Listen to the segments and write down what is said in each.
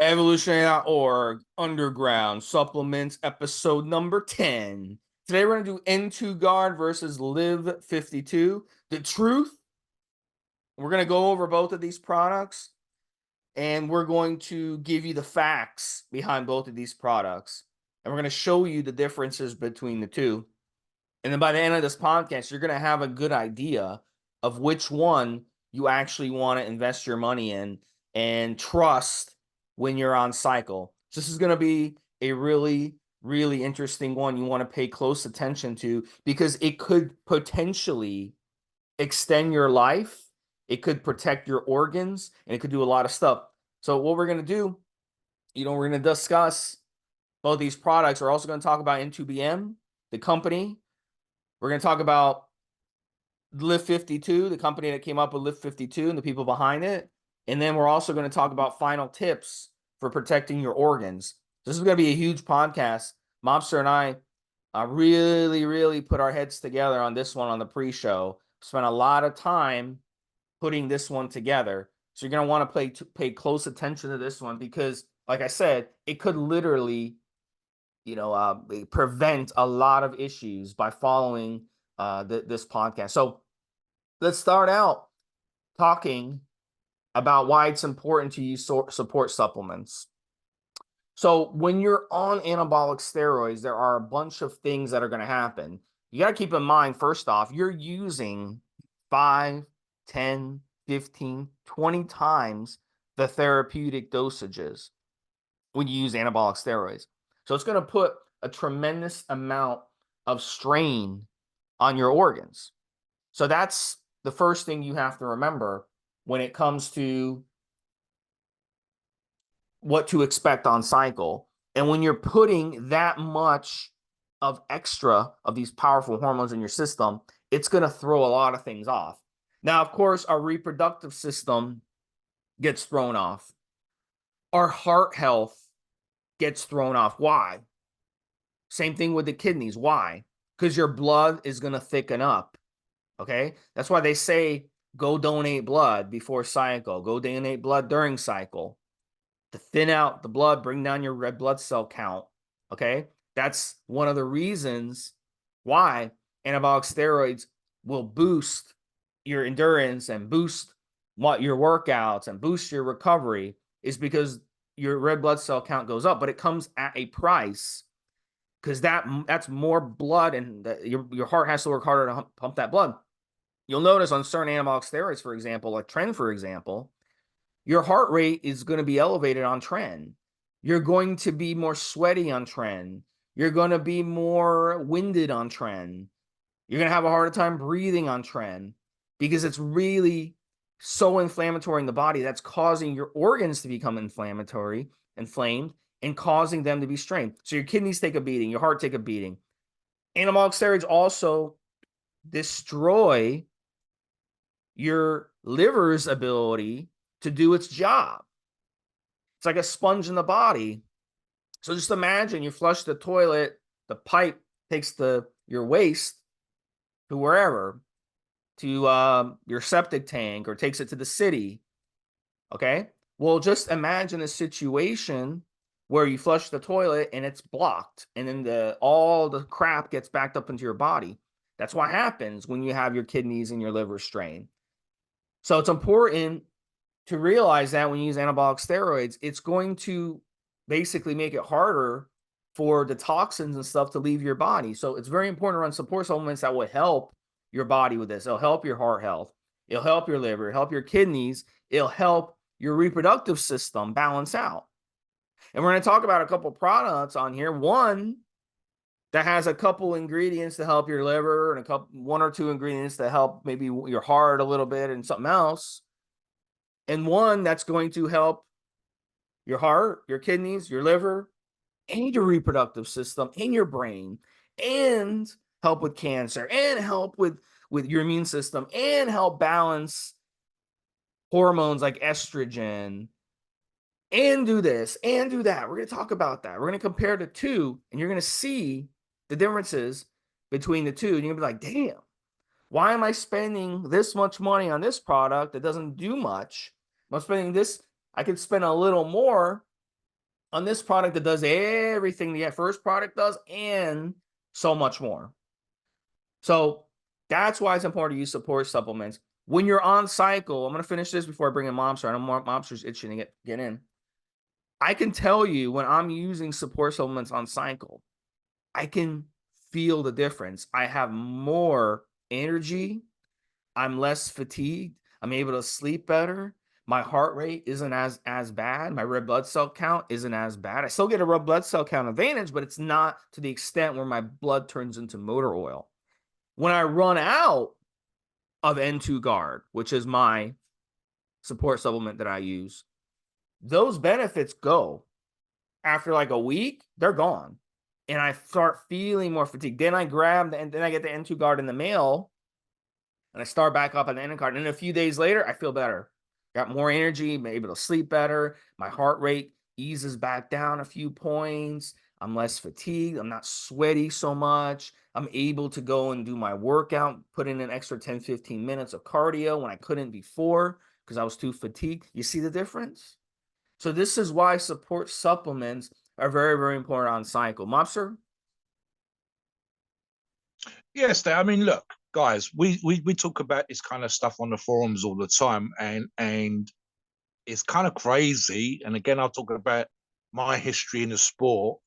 Evolutionary.org, Underground Supplements, episode number 10. Today we're going to do N2Guard versus Liv52. The truth, we're going to go over both of these products, and we're going to give you the facts behind both of these products. And we're going to show you the differences between the two. And then by the end of this podcast, you're going to have a good idea of which one you actually want to invest your money in and trust when you're on cycle. So this is going to be a really, really interesting one you want to pay close attention to because it could potentially extend your life. It could protect your organs, and it could do a lot of stuff. So what we're going to do, we're going to discuss both these products. We're also going to talk about N2BM, the company. We're going to talk about Liv52, the company that came up with Liv52 and the people behind it. And then we're also going to talk about final tips for protecting your organs. This is going to be a huge podcast. Mobster and I really, really put our heads together on this one on the pre-show. Spent a lot of time putting this one together. So you're going to want to pay close attention to this one because, like I said, it could literally prevent a lot of issues by following this podcast. So let's start out talking about why it's important to use support supplements. So when you're on anabolic steroids, there are a bunch of things that are going to happen. You got to keep in mind, first off, you're using 5, 10, 15, 20 times the therapeutic dosages when you use anabolic steroids. So it's going to put a tremendous amount of strain on your organs. So that's the first thing you have to remember when it comes to what to expect on cycle. And when you're putting that much of extra of these powerful hormones in your system, it's going to throw a lot of things off. Now, of course, our reproductive system gets thrown off. Our heart health gets thrown off. Why? Same thing with the kidneys. Why? Because your blood is going to thicken up. Okay? That's why they say go donate blood before cycle. Go donate blood during cycle. To thin out the blood, bring down your red blood cell count. Okay? That's one of the reasons why anabolic steroids will boost your endurance and boost your workouts and boost your recovery is because your red blood cell count goes up, but it comes at a price because that's more blood, and your heart has to work harder to pump that blood. You'll notice on certain anabolic steroids, for example, like Tren, for example, your heart rate is going to be elevated on Tren. You're going to be more sweaty on Tren. You're going to be more winded on Tren. You're going to have a harder time breathing on Tren because it's really so inflammatory in the body that's causing your organs to become inflamed, and causing them to be strained. So your kidneys take a beating, your heart take a beating. Anabolic steroids also destroy your liver's ability to do its job. It's like a sponge in the body. So just imagine you flush the toilet, the pipe takes your waste to wherever, to your septic tank, or takes it to the city. Okay? Well, just imagine a situation where you flush the toilet and it's blocked, and then all the crap gets backed up into your body. That's what happens when you have your kidneys and your liver strained. So it's important to realize that when you use anabolic steroids, it's going to basically make it harder for the toxins and stuff to leave your body. So it's very important to run support supplements that will help your body with this. It'll help your heart health. It'll help your liver, help your kidneys. It'll help your reproductive system balance out. And we're going to talk about a couple products on here. One that has a couple ingredients to help your liver, and one or two ingredients to help maybe your heart a little bit and something else. And one that's going to help your heart, your kidneys, your liver, and your reproductive system, and your brain, and help with cancer, and help with your immune system, and help balance hormones like estrogen, and do this, and do that. We're going to talk about that. We're going to compare the two, and you're going to see the differences between the two, and you're going to be like, damn, why am I spending this much money on this product that doesn't do much? I'm spending this, I could spend a little more on this product that does everything the first product does and so much more. So that's why it's important to use support supplements. When you're on cycle, I'm going to finish this before I bring in Mobster. I know Mobster's itching to get in. I can tell you when I'm using support supplements on cycle, I can feel the difference. I have more energy. I'm less fatigued. I'm able to sleep better. My heart rate isn't as bad. My red blood cell count isn't as bad. I still get a red blood cell count advantage, but it's not to the extent where my blood turns into motor oil. When I run out of N2Guard, which is my support supplement that I use, those benefits go. After like a week, they're gone. And I start feeling more fatigued. Then I then I get the N2Guard in the mail, and I start back up on the N2Guard. And a few days later, I feel better. Got more energy, I'm able to sleep better. My heart rate eases back down a few points. I'm less fatigued. I'm not sweaty so much. I'm able to go and do my workout, put in an extra 10, 15 minutes of cardio when I couldn't before because I was too fatigued. You see the difference? So this is why support supplements are very, very important on cycle. Mobster? Yes, I mean, look, guys, we talk about this kind of stuff on the forums all the time, and it's kind of crazy. And again, I'll talk about my history in the sport,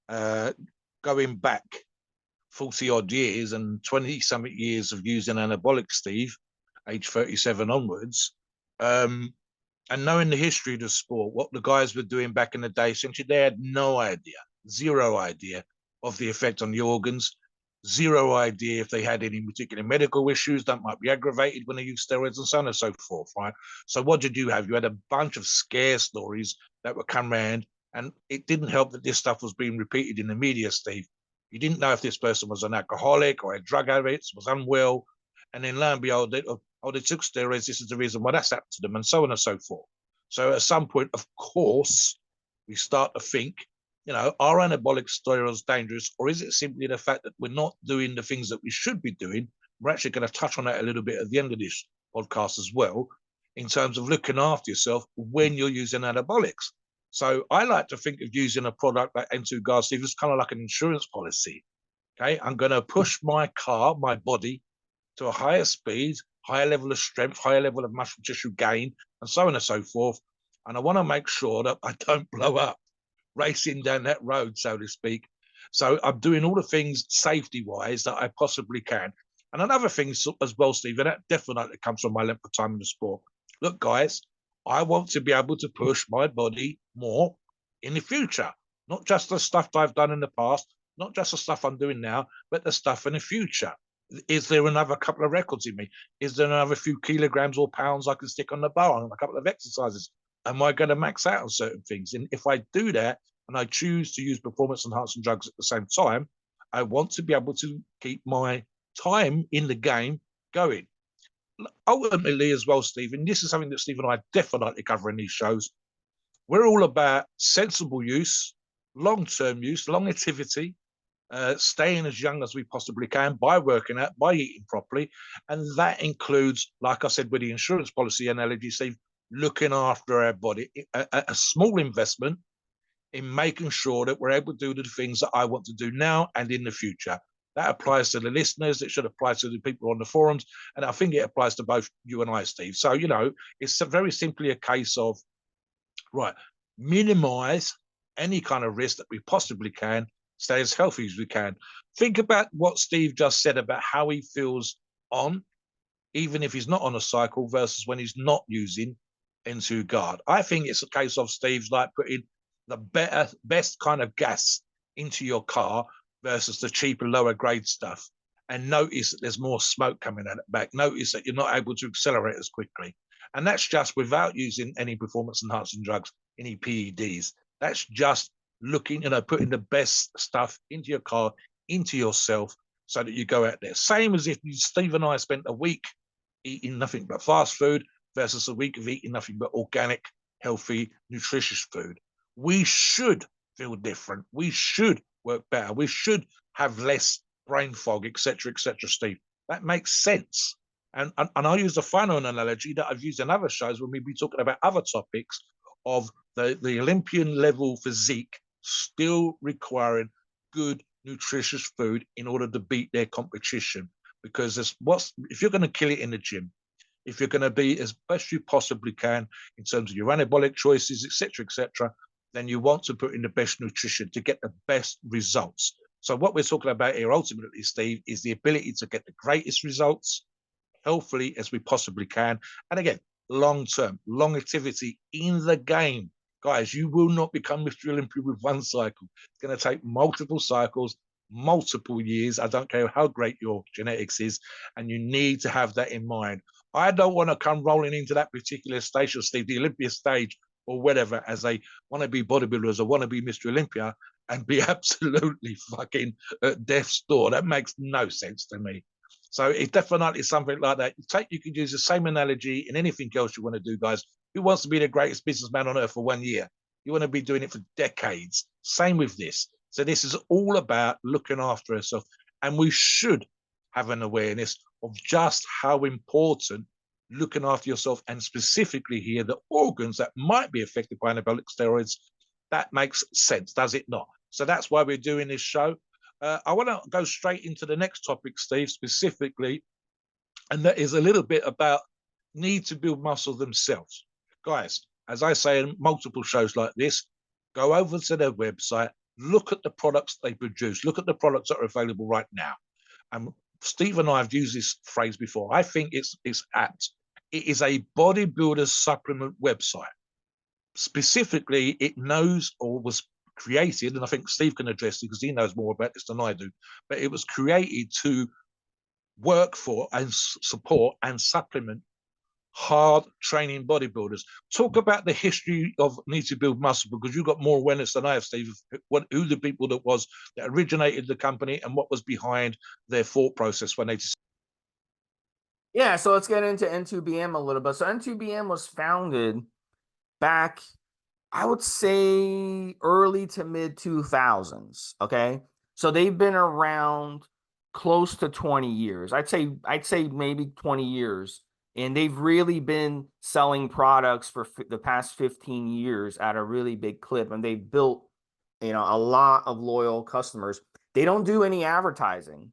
going back 40 odd years and 20 something years of using anabolic, Steve, age 37 onwards. And knowing the history of the sport, what the guys were doing back in the day, essentially they had no idea, zero idea of the effect on the organs, zero idea if they had any particular medical issues that might be aggravated when they use steroids and so on and so forth, right? So what did you have? You had a bunch of scare stories that would come around, and it didn't help that this stuff was being repeated in the media, Steve. You didn't know if this person was an alcoholic or a drug addict, was unwell, and then lo and behold, they took steroids. This is the reason why that's happened to them, and so on and so forth. So at some point, of course, we start to think, are anabolic steroids dangerous, or is it simply the fact that we're not doing the things that we should be doing? We're actually going to touch on that a little bit at the end of this podcast as well, in terms of looking after yourself when you're using anabolics. So I like to think of using a product like N2Guard, Steve, as kind of like an insurance policy. Okay, I'm going to push my car, my body, to a higher speed, higher level of strength, higher level of muscle tissue gain, and so on and so forth. And I want to make sure that I don't blow up racing down that road, so to speak. So I'm doing all the things safety-wise that I possibly can. And another thing as well, Steve, and that definitely comes from my length of time in the sport. Look, guys, I want to be able to push my body more in the future, not just the stuff that I've done in the past, not just the stuff I'm doing now, but the stuff in the future. Is there another couple of records in me? Is there another few kilograms or pounds I can stick on the bar on a couple of exercises? Am I going to max out on certain things? And if I do that and I choose to use performance enhancing drugs at the same time, I want to be able to keep my time in the game going. Ultimately, as well, Stephen, this is something that Steve and I definitely cover in these shows. We're all about sensible use, long-term use, longevity, staying as young as we possibly can by working out, by eating properly. And that includes, like I said, with the insurance policy analogy, Steve, looking after our body, a small investment in making sure that we're able to do the things that I want to do now and in the future. That applies to the listeners. It should apply to the people on the forums. And I think it applies to both you and I, Steve. So, it's very simply a case of, right, minimize any kind of risk that we possibly can, stay as healthy as we can. Think about what Steve just said about how he feels even if he's not on a cycle versus when he's not using N2Guard. I think it's a case of Steve's like putting the best kind of gas into your car versus the cheaper, lower grade stuff. And notice that there's more smoke coming out the back. Notice that you're not able to accelerate as quickly. And that's just without using any performance enhancing drugs, any PEDs. That's just looking, putting the best stuff into your car, into yourself, so that you go out there. Same as if Steve and I spent a week eating nothing but fast food versus a week of eating nothing but organic, healthy, nutritious food. We should feel different. We should work better. We should have less brain fog, etc., Steve. That makes sense. And I'll use the final analogy that I've used in other shows when we be talking about other topics of the Olympian level physique still requiring good, nutritious food in order to beat their competition. Because if you're going to kill it in the gym, if you're going to be as best you possibly can in terms of your anabolic choices, etc., then you want to put in the best nutrition to get the best results. So what we're talking about here ultimately, Steve, is the ability to get the greatest results healthily as we possibly can. And again, long-term, longevity in the game. Guys, you will not become Mr. Olympia with one cycle. It's going to take multiple cycles, multiple years. I don't care how great your genetics is, and you need to have that in mind. I don't want to come rolling into that particular station, Steve, the Olympia stage or whatever, as a wannabe bodybuilder, as a wannabe Mr. Olympia, and be absolutely fucking at death's door. That makes no sense to me. So it's definitely something like that. You could use the same analogy in anything else you want to do, guys. Who wants to be the greatest businessman on earth for 1 year? You want to be doing it for decades. Same with this. So this is all about looking after ourselves. And we should have an awareness of just how important looking after yourself, and specifically here, the organs that might be affected by anabolic steroids. That makes sense, does it not? So that's why we're doing this show. I want to go straight into the next topic, Steve, specifically, and that is a little bit about need to build muscle themselves. Guys, as I say in multiple shows like this, go over to their website, look at the products they produce, look at the products that are available right now. And Steve and I have used this phrase before. I think it's apt. It is a bodybuilder supplement website. Specifically, it knows, or was created, and I think Steve can address it because he knows more about this than I do, but it was created to work for and support and supplement hard training bodybuilders. Talk about the history of Need to Build Muscle, because you've got more awareness than I have, Steve, who the people that originated the company and what was behind their thought process when they decided. Yeah, so let's get into N2BM a little bit. So N2BM was founded back, I would say, early to mid 2000s. Okay, so they've been around close to 20 years. I'd say maybe 20 years, and they've really been selling products for the past 15 years at a really big clip, and they've built, a lot of loyal customers. They don't do any advertising.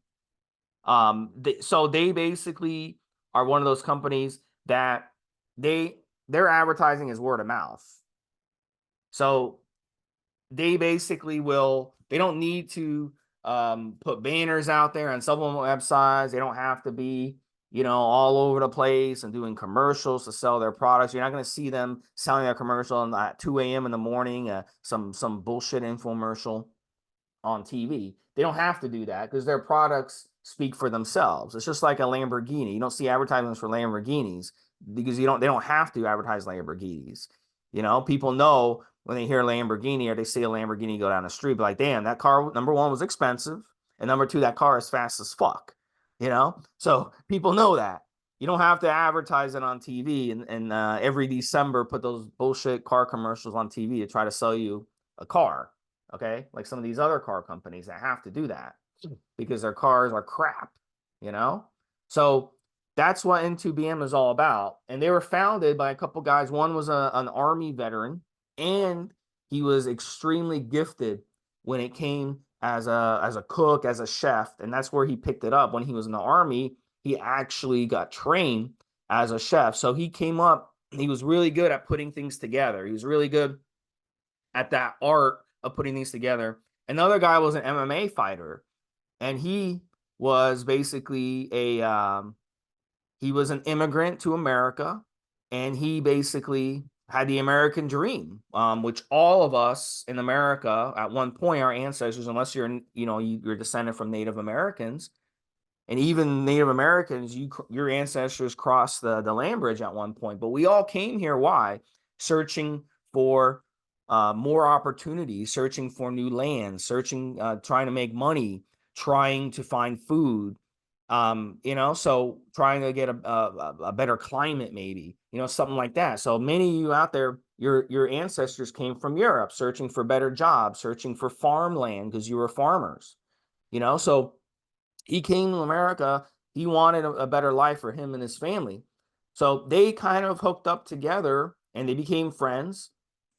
So they basically are one of those companies that their advertising is word of mouth. So they basically they don't need to put banners out there on supplement websites. They don't have to be, all over the place and doing commercials to sell their products. You're not going to see them selling their commercial at 2 a.m. in the morning, some bullshit infomercial on TV. They don't have to do that because their products speak for themselves. It's just like a Lamborghini. You don't see advertisements for Lamborghinis because they don't have to advertise Lamborghinis. People know when they hear Lamborghini or they see a Lamborghini go down the street, be like, damn, that car, number one, was expensive, and number two, that car is fast as fuck. So people know that. You don't have to advertise it on TV and every December put those bullshit car commercials on TV to try to sell you a car. Okay, like some of these other car companies that have to do that because their cars are crap. So that's what N2BM is all about. And they were founded by a couple guys. One was an Army veteran, and he was extremely gifted when it came as a cook, as a chef. And that's where he picked it up. When he was in the Army, he actually got trained as a chef. So he came up, he was really good at putting things together. He was really good at that art of putting these together. Another guy was an MMA fighter, and he was basically he was an immigrant to America, and he basically had the American dream, which all of us in America at one point, our ancestors, unless you're descended from Native Americans, and even Native Americans, your ancestors crossed the land bridge at one point. But we all came here. Why? Searching for more opportunities, searching for new land, trying to make money, trying to find food, so trying to get a better climate, maybe, something like that. So many of you out there, your ancestors came from Europe, searching for better jobs, searching for farmland because you were farmers, so he came to America. He wanted a better life for him and his family. So they kind of hooked up together and they became friends.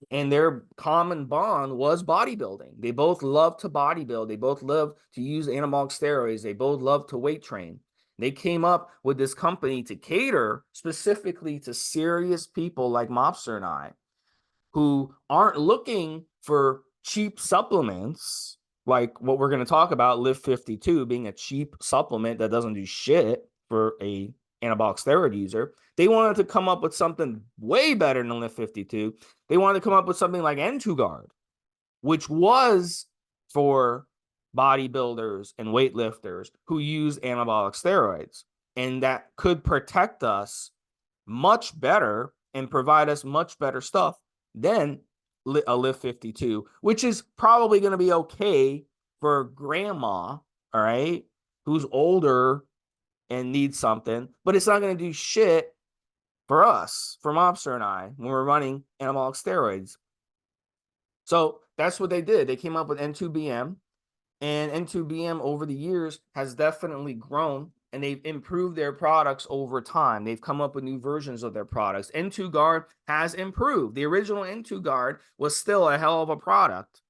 and their common bond was bodybuilding. They both love to bodybuild. They both love to use anabolic steroids. They both love to weight train. They came up with this company to cater specifically to serious people like Mobster and I, who aren't looking for cheap supplements like what we're going to talk about, Liv52 being a cheap supplement that doesn't do shit for a anabolic steroid user. They wanted to come up with something way better than Liv52. They wanted to come up with something like N2Guard, which was for bodybuilders and weightlifters who use anabolic steroids, and that could protect us much better and provide us much better stuff than a Liv52, which is probably going to be okay for grandma, all right, who's older and needs something, but it's not going to do shit for us, for Mobster and I, when we're running anabolic steroids. So that's what they did. They came up with N2BM, and N2BM over the years has definitely grown, and they've improved their products over time. They've come up with new versions of their products. N2Guard has improved. The original N2Guard was still a hell of a product,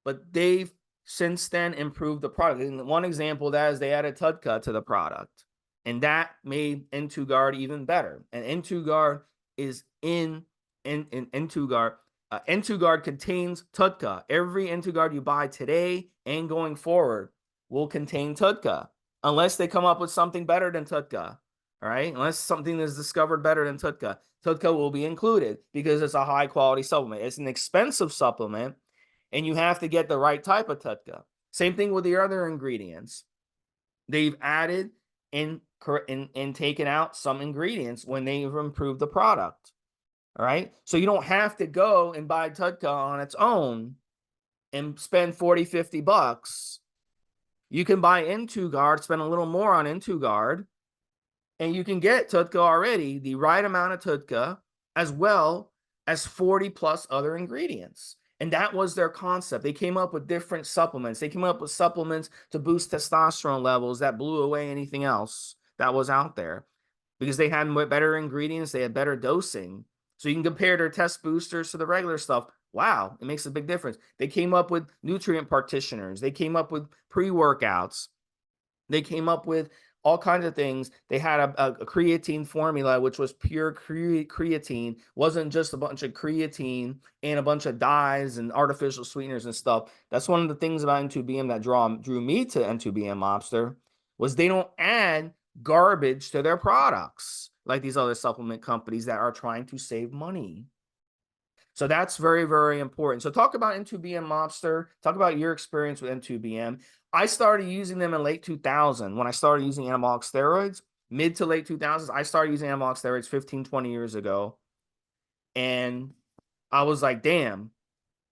but they've since then improved the product. And one example of that is they added TUDCA to the product, and that made N2Guard even better. And N2Guard is in N2Guard. N2Guard contains TUDCA. Every N2Guard you buy today and going forward will contain TUDCA, unless they come up with something better than TUDCA. All right, unless something is discovered better than TUDCA. TUDCA will be included because it's a high quality supplement. It's an expensive supplement, and you have to get the right type of TUDCA. Same thing with the other ingredients. They've added and taken out some ingredients when they've improved the product. All right. So you don't have to go and buy TUDCA on its own and spend 40, 50 bucks. You can buy N2Guard, spend a little more on N2Guard, and you can get TUDCA already, the right amount of TUDCA, as well as 40 plus other ingredients. And that was their concept. They came up with different supplements. They came up with supplements to boost testosterone levels that blew away anything else that was out there because they had better ingredients. They had better dosing. So you can compare their test boosters to the regular stuff. Wow, it makes a big difference. They came up with nutrient partitioners. They came up with pre-workouts. They came up with all kinds of things. They had a creatine formula, which was pure creatine. Wasn't just a bunch of creatine and a bunch of dyes and artificial sweeteners and stuff. That's one of the things about N2BM that drew me to N2BM Mobster, was they don't add garbage to their products like these other supplement companies that are trying to save money. So that's very, very important. So talk about N2BM Mobster. Talk about your experience with N2BM. I started using them in late 2000 when I started using anabolic steroids. Mid to late 2000s, I started using anabolic steroids 15, 20 years ago. And I was like, damn,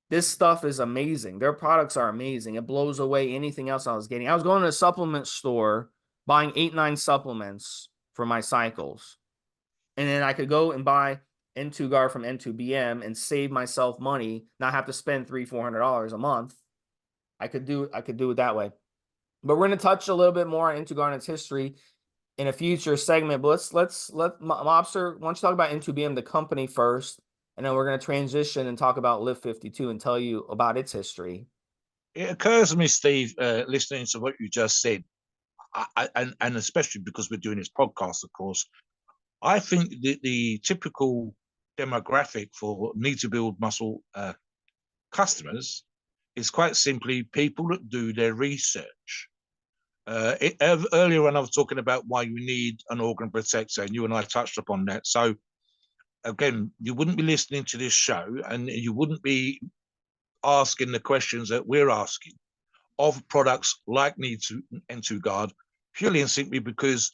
this stuff is amazing. Their products are amazing. It blows away anything else I was getting. I was going to a supplement store buying 8, 9 supplements for my cycles. And then I could go and buy N2Guard from N2BM and save myself money, not have to spend $300, $400 a month. I could do it that way. But we're going to touch a little bit more on N2Guard and its history in a future segment. But let's let Mobster, why don't you talk about N2BM, the company, first, and then we're going to transition and talk about Liv52 and tell you about its history. It occurs to me, Steve, listening to what you just said, and especially because we're doing this podcast, of course, I think the typical demographic for Needtobuildmuscle customers is quite simply people that do their research. Earlier on, I was talking about why you need an organ protector, and you and I touched upon that. So, again, you wouldn't be listening to this show, and you wouldn't be asking the questions that we're asking of products like N2Guard, purely and simply because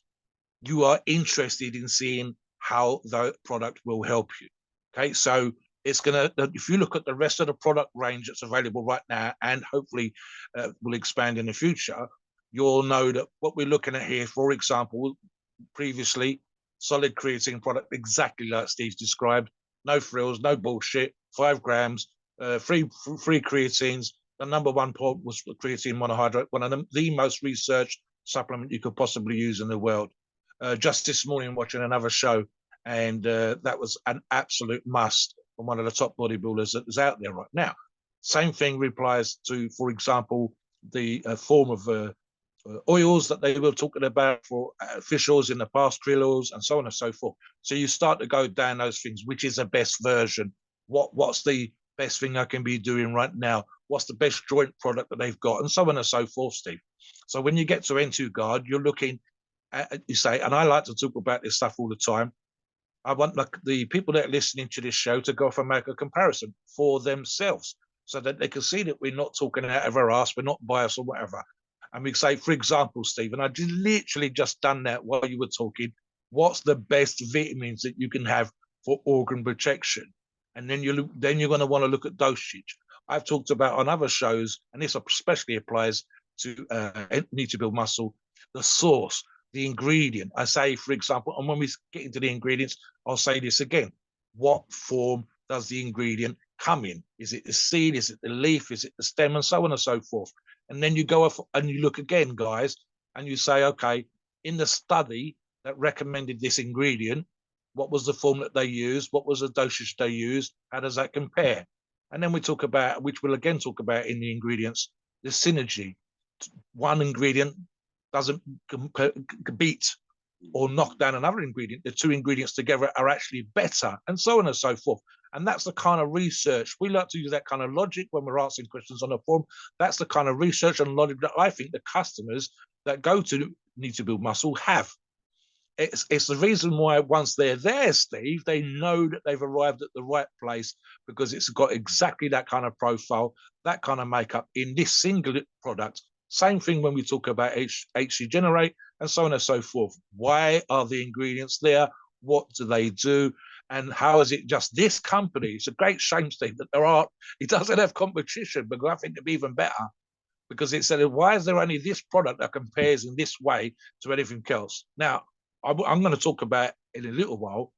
you are interested in seeing how the product will help you. Okay, so it's gonna, if you look at the rest of the product range that's available right now, and hopefully will expand in the future, you'll know that what we're looking at here, for example, previously, solid creatine product, exactly like Steve's described, no frills, no bullshit, 5 grams, free creatines. The number one pod was creatine monohydrate, one of the most researched supplement you could possibly use in the world. Just this morning watching another show, and that was an absolute must from one of the top bodybuilders that is out there right now. Same thing applies to, for example, the form of oils that they were talking about for fish oils in the past, krill oils, and so on and so forth. So you start to go down those things. Which is the best version? What's the best thing I can be doing right now? What's the best joint product that they've got? And so on and so forth, Steve. So when you get to N2Guard, you're looking at, you say, and I like to talk about this stuff all the time, I want the people that are listening to this show to go off and make a comparison for themselves so that they can see that we're not talking out of our ass, we're not biased or whatever. And we say, for example, Stephen, I just literally just done that while you were talking. What's the best vitamins that you can have for organ protection? And then you're going to want to look at dosage. I've talked about on other shows, and this especially applies to Needtobuildmuscle, the source, the ingredient. I say, for example, and when we get into the ingredients, I'll say this again. What form does the ingredient come in? Is it the seed? Is it the leaf? Is it the stem? And so on and so forth. And then you go off and you look again, guys, and you say, okay, in the study that recommended this ingredient, what was the form that they used? What was the dosage they used? How does that compare? And then we talk about, which we'll again talk about in the ingredients, the synergy. One ingredient doesn't beat or knock down another ingredient. The two ingredients together are actually better, and so on and so forth. And that's the kind of research. We like to use that kind of logic when we're answering questions on the forum. That's the kind of research and logic that I think the customers that go to Needtobuildmuscle have. It's the reason why once they're there, Steve, they know that they've arrived at the right place because it's got exactly that kind of profile, that kind of makeup in this single product. Same thing when we talk about HC Generate and so on and so forth. Why are the ingredients there? What do they do? And how is it just this company? It's a great shame, Steve, that it doesn't have competition, but I think it'd be even better because it said, why is there only this product that compares in this way to anything else? Now, I'm going to talk about in a little while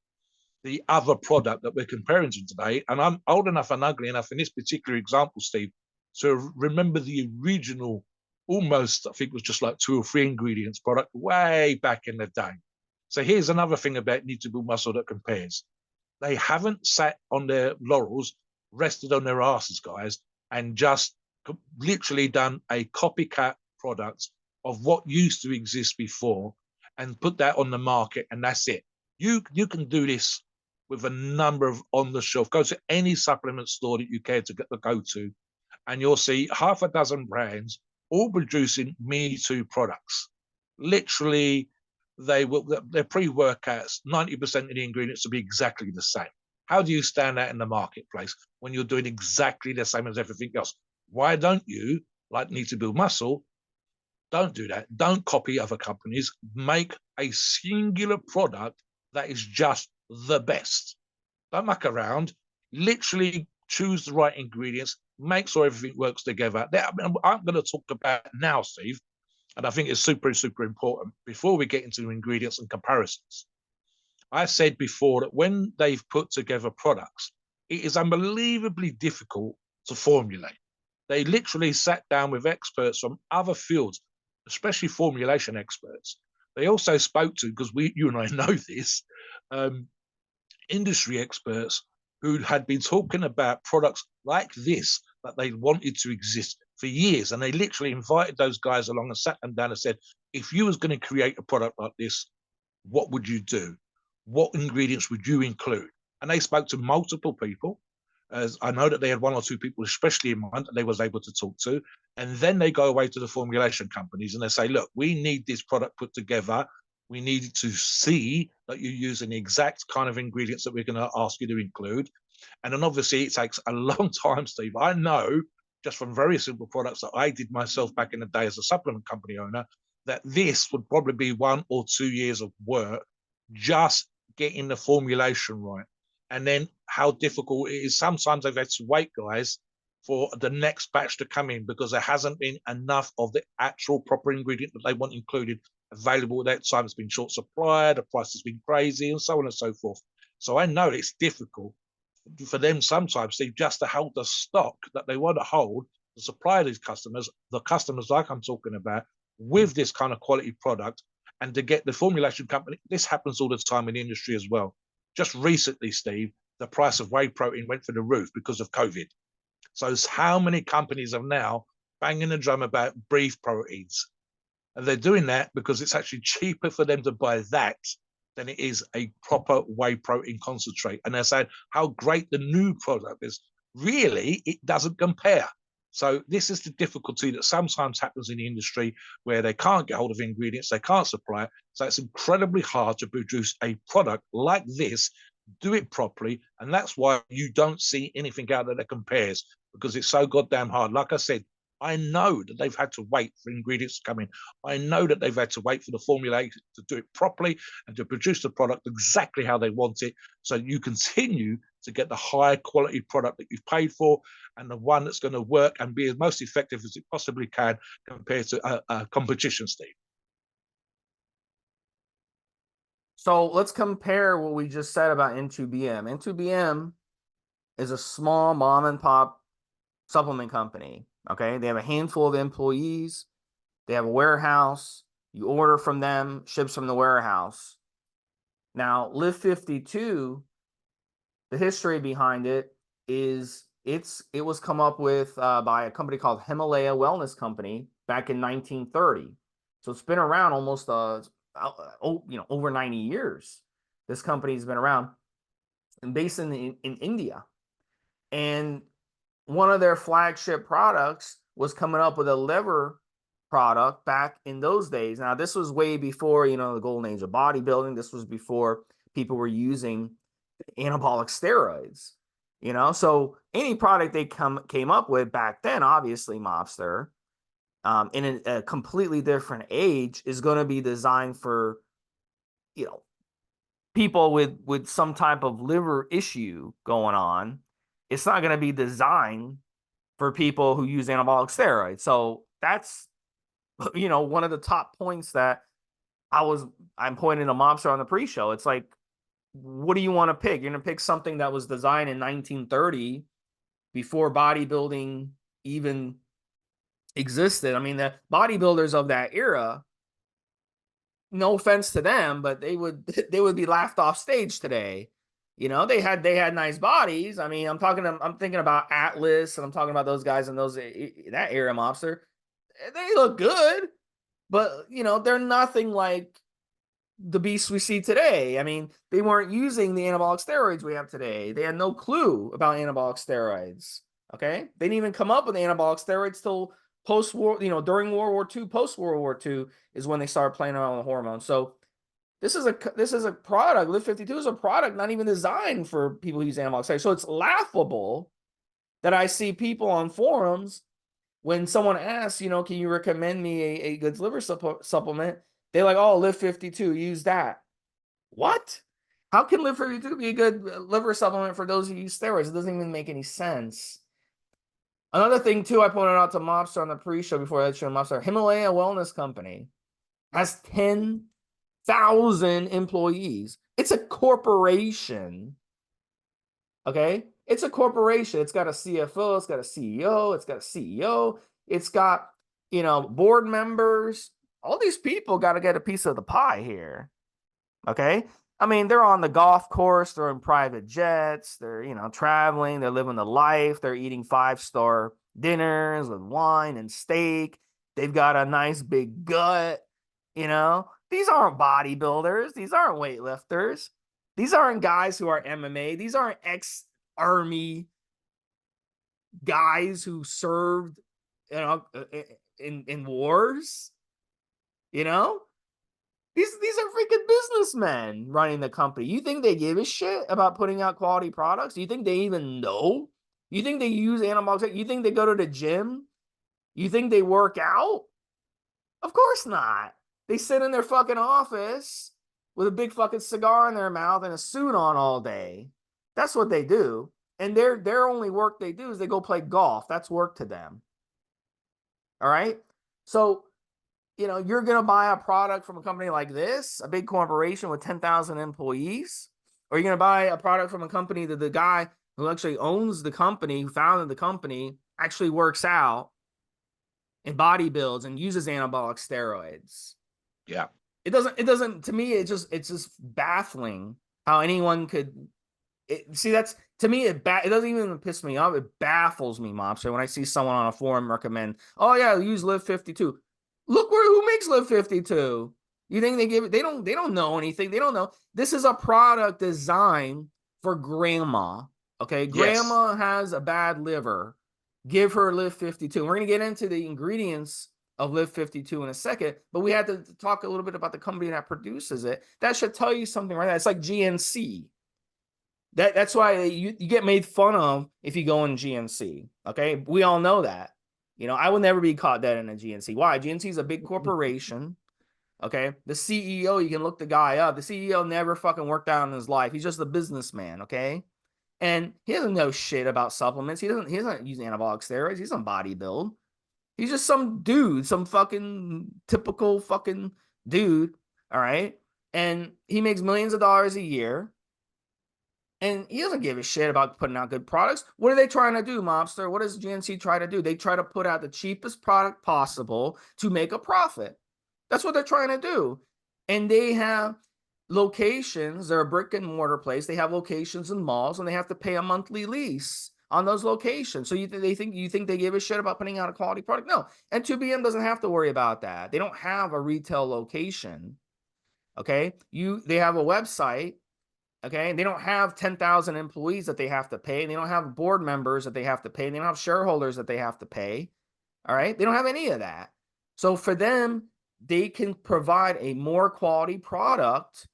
the other product that we're comparing to today. And I'm old enough and ugly enough in this particular example, Steve, to remember the original, almost, I think it was just like 2 or 3 ingredients product way back in the day. So here's another thing about Needtobuildmuscle that compares. They haven't sat on their laurels, rested on their asses, guys, and just literally done a copycat product of what used to exist before and put that on the market, and that's it. You can do this with a number of on the shelf. Go to any supplement store that you care to go to, and you'll see half a dozen brands all producing Me Too products. Literally, their pre-workouts, 90% of the ingredients will be exactly the same. How do you stand out in the marketplace when you're doing exactly the same as everything else? Why don't you, like Needtobuildmuscle, don't do that. Don't copy other companies. Make a singular product that is just the best. Don't muck around. Literally choose the right ingredients. Make sure everything works together. I'm going to talk about now, Steve, and I think it's super, super important before we get into ingredients and comparisons. I said before that when they've put together products, it is unbelievably difficult to formulate. They literally sat down with experts from other fields, especially formulation experts. They also spoke to, because you and I know this, industry experts who had been talking about products like this that they wanted to exist for years. And they literally invited those guys along and sat them down and said, if you was going to create a product like this, what would you do? What ingredients would you include? And they spoke to multiple people. As I know that they had 1 or 2 people, especially in mind, that they was able to talk to. And then they go away to the formulation companies and they say, look, we need this product put together. We need to see that you're using the exact kind of ingredients that we're going to ask you to include. And then obviously it takes a long time, Steve. I know just from very simple products that I did myself back in the day as a supplement company owner, that this would probably be 1 or 2 years of work just getting the formulation right. And then how difficult it is. Sometimes they've had to wait, guys, for the next batch to come in because there hasn't been enough of the actual proper ingredient that they want included available at that time. It's been short supply, the price has been crazy, and so on and so forth. So I know it's difficult for them sometimes, Steve, just to hold the stock that they want to hold to supply these customers, the customers like I'm talking about, with this kind of quality product, and to get the formulation company. This happens all the time in the industry as well. Just recently, Steve, the price of whey protein went through the roof because of COVID. So how many companies are now banging the drum about beef proteins? And they're doing that because it's actually cheaper for them to buy that than it is a proper whey protein concentrate. And they're saying how great the new product is. Really, it doesn't compare. So this is the difficulty that sometimes happens in the industry where they can't get hold of ingredients, they can't supply it. So it's incredibly hard to produce a product like this, do it properly. And that's why you don't see anything out there that compares, because it's so goddamn hard. Like I said, I know that they've had to wait for ingredients to come in. I know that they've had to wait for the formulation to do it properly and to produce the product exactly how they want it. So you continue to get the high quality product that you've paid for and the one that's going to work and be as most effective as it possibly can compared to a competition, Steve. So let's compare what we just said about N2BM. N2BM is a small mom and pop supplement company. Okay, they have a handful of employees. They have a warehouse. You order from them, ships from the warehouse. Now, Liv52, the history behind it is it was come up with by a company called Himalaya Wellness Company back in 1930. So it's been around almost over 90 years. This company's been around and based in India. And one of their flagship products was coming up with a liver product back in those days. Now, this was way before, the golden age of bodybuilding. This was before people were using anabolic steroids, So any product they came up with back then, obviously Mobster, in a completely different age, is going to be designed for, people with some type of liver issue going on. It's not going to be designed for people who use anabolic steroids. So that's, one of the top points that I'm pointing to Mobster on the pre-show. It's like, what do you want to pick? You're going to pick something that was designed in 1930 before bodybuilding even existed. I mean, the bodybuilders of that era, no offense to them, but they would be laughed off stage today. They had nice bodies. I mean, I'm thinking about Atlas, and I'm talking about those guys in that era, Mobster. They look good, but they're nothing like the beasts we see today. I mean, they weren't using the anabolic steroids we have today. They had no clue about anabolic steroids. Okay, they didn't even come up with anabolic steroids till post-war. During World War II, post-World War II is when they started playing around with hormones. So this is a product. Liv52 is a product not even designed for people who use anabolic steroids. So it's laughable that I see people on forums when someone asks, can you recommend me a good liver supplement? They're like, oh, Liv52, use that. What? How can Liv52 be a good liver supplement for those who use steroids? It doesn't even make any sense. Another thing, too, I pointed out to Mobster on the pre-show before I showed Mobster, Himalaya Wellness Company has 10,000 employees. It's a corporation. Okay? It's a corporation. It's got a CFO. It's got a CEO. It's got a CEO. It's got, board members. All these people got to get a piece of the pie here. Okay? I mean, they're on the golf course. They're in private jets. They're, traveling. They're living the life. They're eating 5-star dinners with wine and steak. They've got a nice big gut. These aren't bodybuilders. These aren't weightlifters. These aren't guys who are MMA. These aren't ex-army guys who served, in wars. These are freaking businessmen running the company. You think they give a shit about putting out quality products? You think they even know? You think they use anabolic? You think they go to the gym? You think they work out? Of course not. They sit in their fucking office with a big fucking cigar in their mouth and a suit on all day. That's what they do. And their only work they do is they go play golf. That's work to them. All right? So, you're going to buy a product from a company like this, a big corporation with 10,000 employees, or you're going to buy a product from a company that the guy who actually owns the company, who founded the company, actually works out and bodybuilds and uses anabolic steroids. Yeah. It doesn't, to me, it's just baffling how anyone could, See, that's to me, it doesn't even piss me off. It baffles me, Mobster, when I see someone on a forum recommend, oh yeah, use Liv52. Look who makes Liv52. You think they give it? They don't know anything. They don't know. This is a product designed for grandma. Okay, Yes. grandma has a bad liver. Give her Liv52. We're gonna get into the ingredients of Liv52 in a second, but we had to talk a little bit about the company that produces it. That should tell you something, right? It's like GNC. That's why you get made fun of if you go in GNC. Okay, we all know that. You know, I would never be caught dead in a GNC. Why? GNC is a big corporation. Okay, the CEO, you can look the guy up. The CEO never fucking worked out in his life. He's just a businessman. Okay, and he doesn't know shit about supplements. He doesn't use anabolic steroids. He doesn't bodybuild. He's just some dude, some fucking typical fucking dude. All right, and he makes millions of dollars a year. And he doesn't give a shit about putting out good products. What are they trying to do, Mobster? What does GNC try to do? They try to put out the cheapest product possible to make a profit. That's what they're trying to do. And they have locations. They're a brick and mortar place. They have locations in malls, and they have to pay a monthly lease on those locations. So you think they give a shit about putting out a quality product? No. And 2BM doesn't have to worry about that. They don't have a retail location. Okay. They have a website. Okay, they don't have 10,000 employees that they have to pay. They don't have board members that they have to pay. They don't have shareholders that they have to pay. All right, they don't have any of that. So for them, they can provide a more quality product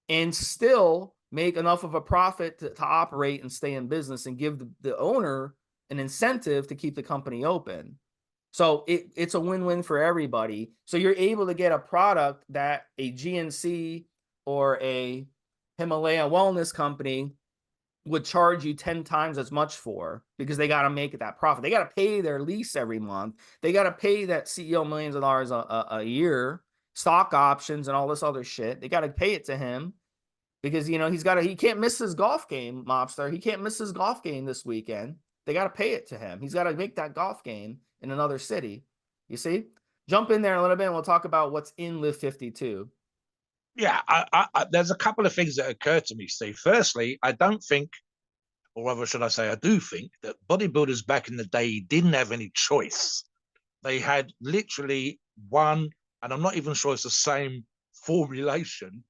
and still make enough of a profit to operate and stay in business and give the owner an incentive to keep the company open. So it's a win-win for everybody. So you're able to get a product that a GNC or a Himalaya wellness company would charge you 10 times as much for, because they got to make that profit. They got to pay their lease every month. They got to pay that CEO millions of dollars a year, stock options and all this other shit. They got to pay it to him because, you know, he can't miss his golf game, Mobster. He can't miss his golf game this weekend. They got to pay it to him. He's got to make that golf game in another city. You see? Jump in there a little bit and we'll talk about what's in Liv52. Yeah, there's a couple of things that occur to me, Steve. Firstly, I don't think, or rather should I say, I do think that bodybuilders back in the day didn't have any choice. They had literally one, and I'm not even sure it's the same formulation,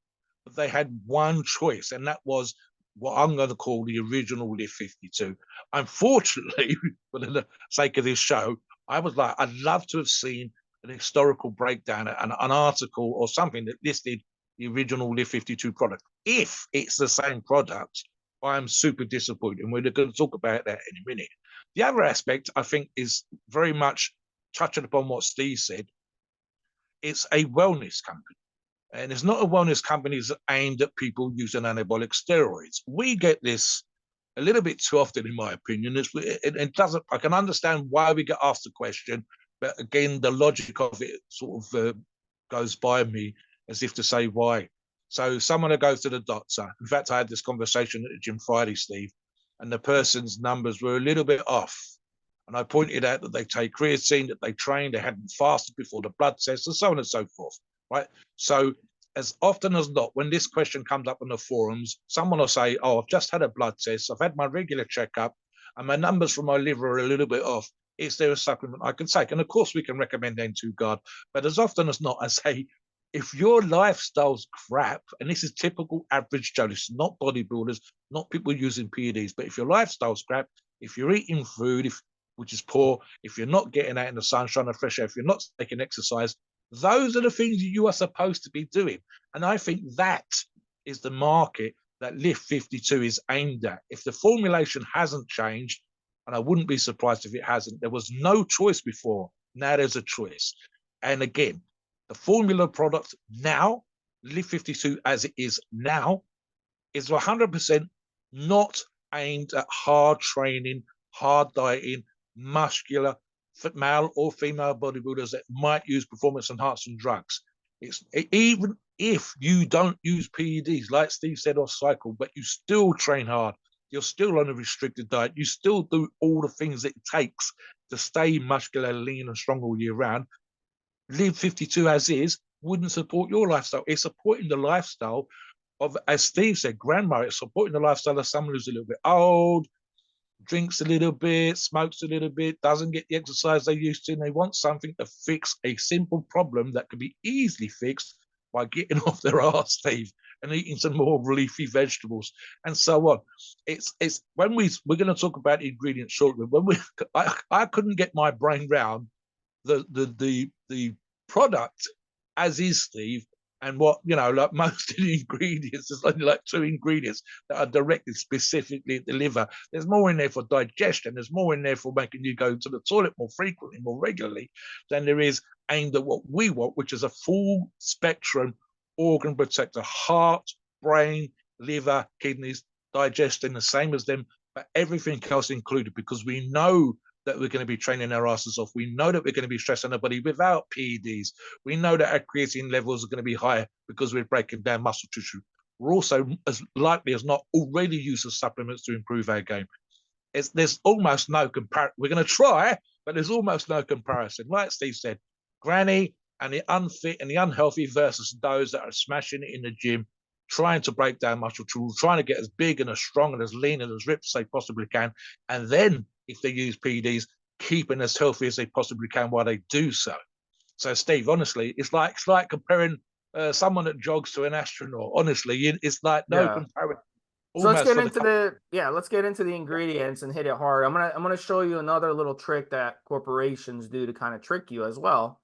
but they had one choice, and that was what I'm going to call the original Liv52. Unfortunately, for the sake of this show, I was like, I'd love to have seen an historical breakdown, an article or something that listed the original Liv52 product. If it's the same product, I'm super disappointed, and we're going to talk about that in a minute. The other aspect, I think, is very much touching upon what Steve said. It's a wellness company, and it's not a wellness company that's aimed at people using anabolic steroids. We get this a little bit too often, in my opinion. It doesn't. I can understand why we get asked the question, but again, the logic of it sort of goes by me as if to say why. So someone will go to the doctor. In fact, I had this conversation at the gym Friday, Steve, and the person's numbers were a little bit off. And I pointed out that they take creatine, that they train, they hadn't fasted before the blood test, and so on and so forth. Right. So as often as not, when this question comes up on the forums, someone will say, oh, I've just had a blood test, I've had my regular checkup, and my numbers from my liver are a little bit off. Is there a supplement I can take? And of course, we can recommend N2Guard. But as often as not, I say, if your lifestyle's crap, and this is typical average Joe, this is not bodybuilders, not people using PEDs, but if your lifestyle's crap, if you're eating food, which is poor, if you're not getting out in the sunshine and fresh air, if you're not taking exercise, those are the things you are supposed to be doing. And I think that is the market that Liv52 is aimed at. If the formulation hasn't changed, and I wouldn't be surprised if it hasn't, there was no choice before. Now there's a choice. And again, the formula product now, Liv52 as it is now, is 100% not aimed at hard training, hard dieting, muscular, male or female bodybuilders that might use performance enhancing drugs. Even if you don't use PEDs, like Steve said, off cycle, but you still train hard, you're still on a restricted diet, you still do all the things it takes to stay muscular, lean, and strong all year round, Liv52 as is wouldn't support your lifestyle. It's supporting the lifestyle of, as Steve said, grandma. It's supporting the lifestyle of someone who's a little bit old, drinks a little bit, smokes a little bit, doesn't get the exercise they used to, and they want something to fix a simple problem that could be easily fixed by getting off their arse, Steve, and eating some more leafy vegetables and so on. It's when we're going to talk about the ingredients shortly. When I couldn't get my brain round the product as is, Steve, and what, like most of the ingredients, there's only like 2 ingredients that are directed specifically at the liver. There's more in there for digestion. There's more in there for making you go to the toilet more frequently, more regularly, than there is aimed at what we want, which is a full spectrum organ protector: heart, brain, liver, kidneys, digestion, the same as them, but everything else included, because we know that we're going to be training our asses off. We know that we're going to be stressing our body without PEDs. We know that our creatine levels are going to be higher because we're breaking down muscle tissue. We're also as likely as not already using supplements to improve our game. There's almost no comparison. We're going to try, but there's almost no comparison. Like Steve said, granny and the unfit and the unhealthy versus those that are smashing it in the gym, trying to break down muscle tools, trying to get as big and as strong and as lean and as ripped as they possibly can. And then if they use PDs, keeping as healthy as they possibly can while they do so. So, Steve, honestly, it's like comparing someone that jogs to an astronaut. Honestly, it's like no comparison. So let's get into let's get into the ingredients and hit it hard. I'm gonna show you another little trick that corporations do to kind of trick you as well.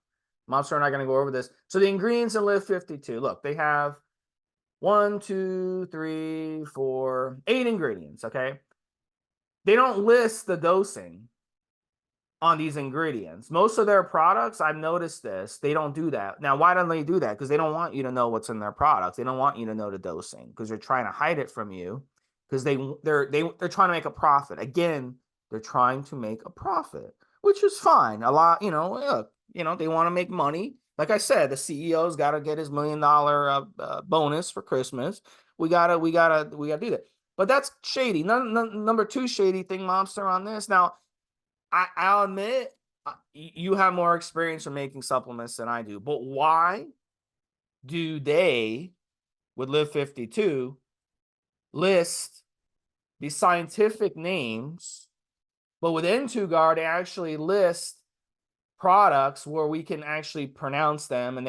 Mobster and I are gonna go over this. So the ingredients in Liv52, look, they have 1, 2, 3, 4, 8 ingredients. Okay, they don't list the dosing on these ingredients. Most of their products, I've noticed this, they don't do that. Now, why don't they do that? Because they don't want you to know what's in their products. They don't want you to know the dosing because they're trying to hide it from you because they're trying to make a profit. Again, they're trying to make a profit, which is fine. A lot, look, they want to make money. Like I said, the CEO's got to get his $1 million bonus for Christmas. We gotta do that. But that's shady. Number 2 shady thing, Mobster, on this. Now, I'll admit, you have more experience in making supplements than I do. But why do they, with Liv52, list the scientific names, but with N2Guard, they actually list products where we can actually pronounce them, and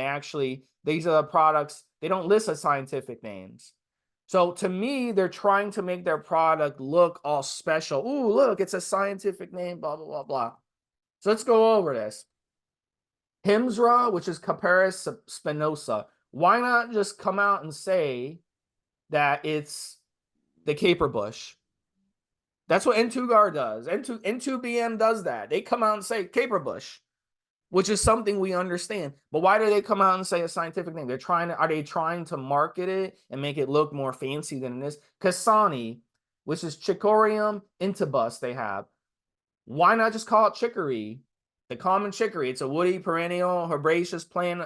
these are the products, they don't list the scientific names. So to me, they're trying to make their product look all special. Ooh, look, it's a scientific name, blah, blah, blah, blah. So let's go over this. Himsra, which is Caparis spinosa. Why not just come out and say that it's the caper bush? That's what N2Guard does. N2BM does that. They come out and say caper bush, which is something we understand. But why do they come out and say a scientific name? Are they trying to market it and make it look more fancy than it is? Kasani, which is Chicory intubus they have. Why not just call it chicory? The common chicory. It's a woody, perennial, herbaceous plant.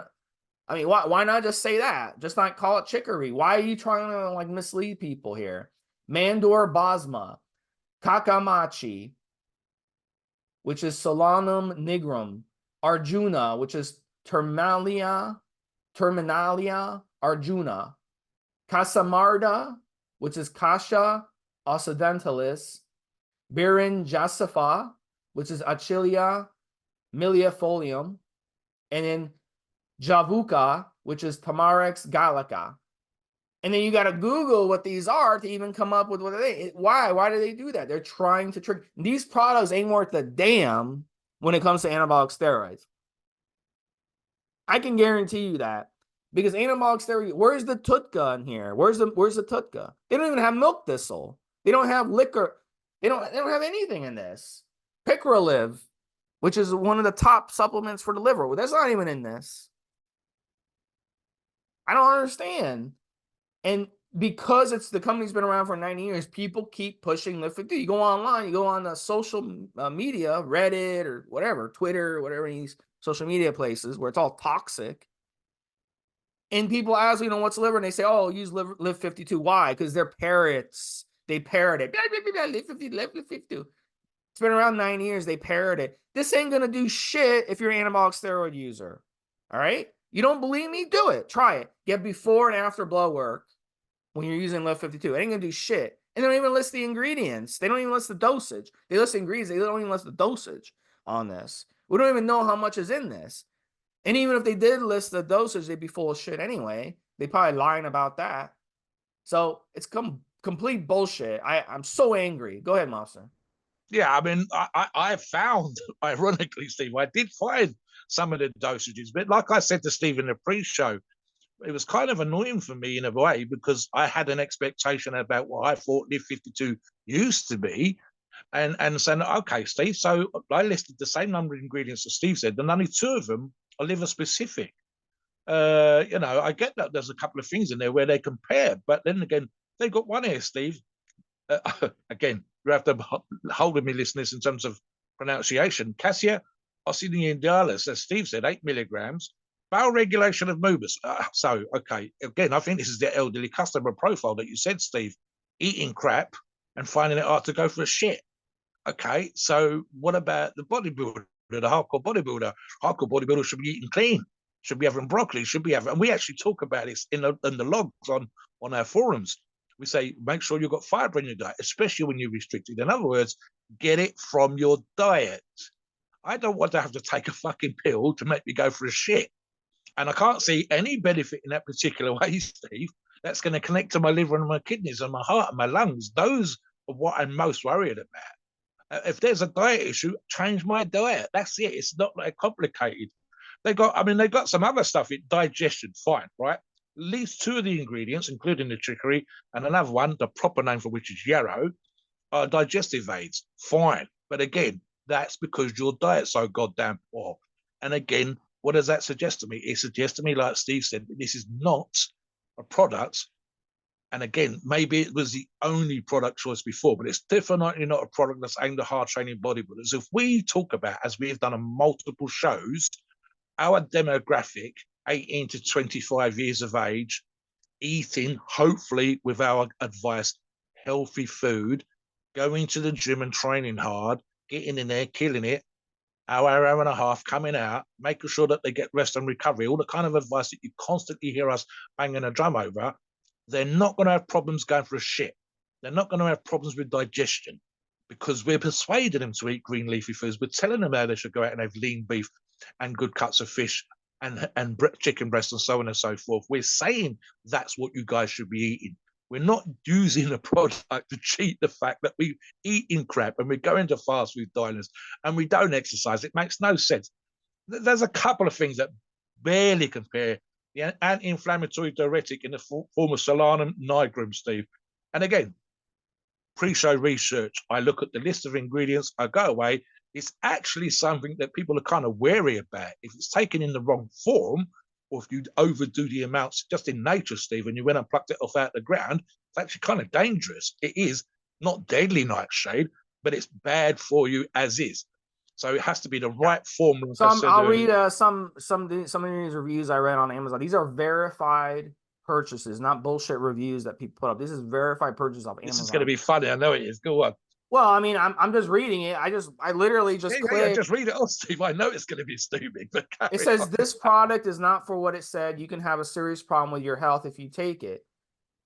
I mean, why not just say that? Just not call it chicory. Why are you trying to mislead people here? Mandor bosma, kakamachi, which is Solanum nigrum. Arjuna, which is Terminalia Arjuna. Casamarda, which is Cassia occidentalis. Birin jasifa, which is Achillea milliefolium. And then Javuca, which is Tamarex gallica. And then you got to Google what these are to even come up with what they. Why do they do that? They're trying to trick. These products ain't worth a damn when it comes to anabolic steroids. I can guarantee you that, because anabolic steroid, where's the tutka in here? Where's the tutka? They don't even have milk thistle. They don't have liquor. They don't have anything in this. Picroliv, which is one of the top supplements for the liver. Well, that's not even in this. I don't understand. And because the company's been around for 90 years, people keep pushing Liv52. You go online, you go on the social media, Reddit or whatever, Twitter, whatever these social media places where it's all toxic. And people ask, what's liver? And they say, oh, use Liv52. Why? Because they're parrots. They parrot it. Liv52. It's been around 9 years. They parrot it. This ain't going to do shit if you're an anabolic steroid user. All right? You don't believe me? Do it. Try it. Get before and after blood work. when you're using Liv52. It ain't gonna do shit. And they don't even list the ingredients. They don't even list the dosage. They list the ingredients. They don't even list the dosage on this. We don't even know how much is in this. And even if they did list the dosage, they'd be full of shit anyway. They probably lying about that. So it's complete bullshit. I'm so angry. Go ahead, Mobster. Yeah, I mean, I found, ironically, Steve, I did find some of the dosages, but like I said to Steve in the pre-show, it was kind of annoying for me in a way because I had an expectation about what I thought Liv52 used to be, and saying, okay, Steve, so I listed the same number of ingredients as Steve said, and only 2 of them are liver specific. You know, I get that there's a couple of things in there where they compare, but then again, they've got one here, Steve. Again, you have to hold with me, listeners, in terms of pronunciation. Cassia oxynidalis, as Steve said, 8 milligrams. Bowel regulation of mucus. So, okay, again, I think this is the elderly customer profile that you said, Steve. Eating crap and finding it hard to go for a shit. Okay, so what about the bodybuilder, the hardcore bodybuilder? Hardcore bodybuilder should be eating clean, should be having broccoli, should be having, and we actually talk about this in the logs on our forums. We say, make sure you've got fiber in your diet, especially when you're restricted. In other words, get it from your diet. I don't want to have to take a fucking pill to make me go for a shit. And I can't see any benefit in that particular way, Steve, that's going to connect to my liver and my kidneys and my heart and my lungs. Those are what I'm most worried about. If there's a diet issue, change my diet. That's it. It's not that complicated. They got some other stuff in digestion, fine, right? At least 2 of the ingredients, including the chicory, and another one, the proper name for which is yarrow, are digestive aids, fine. But again, that's because your diet's so goddamn poor. And again, what does that suggest to me? It suggests to me, like Steve said, that this is not a product. And again, maybe it was the only product choice before, but it's definitely not a product that's aimed at hard training bodybuilders. If we talk about, as we have done on multiple shows, our demographic, 18 to 25 years of age, eating, hopefully with our advice, healthy food, going to the gym and training hard, getting in there, killing it, hour and a half, coming out, making sure that they get rest and recovery, all the kind of advice that you constantly hear us banging a drum over, they're not going to have problems going for a shit. They're not going to have problems with digestion because we're persuading them to eat green leafy foods. We're telling them how they should go out and have lean beef and good cuts of fish and chicken breast and so on and so forth. We're saying that's what you guys should be eating. We're not using a product to cheat the fact that we eating crap and we're going to fast food diners and we don't exercise. It makes no sense. There's a couple of things that barely compare. The anti-inflammatory diuretic in the form of solanum nigrum, Steve. And again, pre-show research, I look at the list of ingredients, I go away. It's actually something that people are kind of wary about. If it's taken in the wrong form, or if you overdo the amounts just in nature, Steve, and you went and plucked it off out the ground, it's actually kind of dangerous. It is not deadly nightshade, but it's bad for you as is. So it has to be the right formula. So I'll read some of these reviews I read on Amazon. These are verified purchases, not bullshit reviews that people put up. This is verified purchase off Amazon. This is going to be funny. I know it is. Go on. Well, I mean, I'm just reading it. I literally just click. Just read it off, Steve. I know it's going to be stupid, but it says this product is not for what it said. You can have a serious problem with your health if you take it.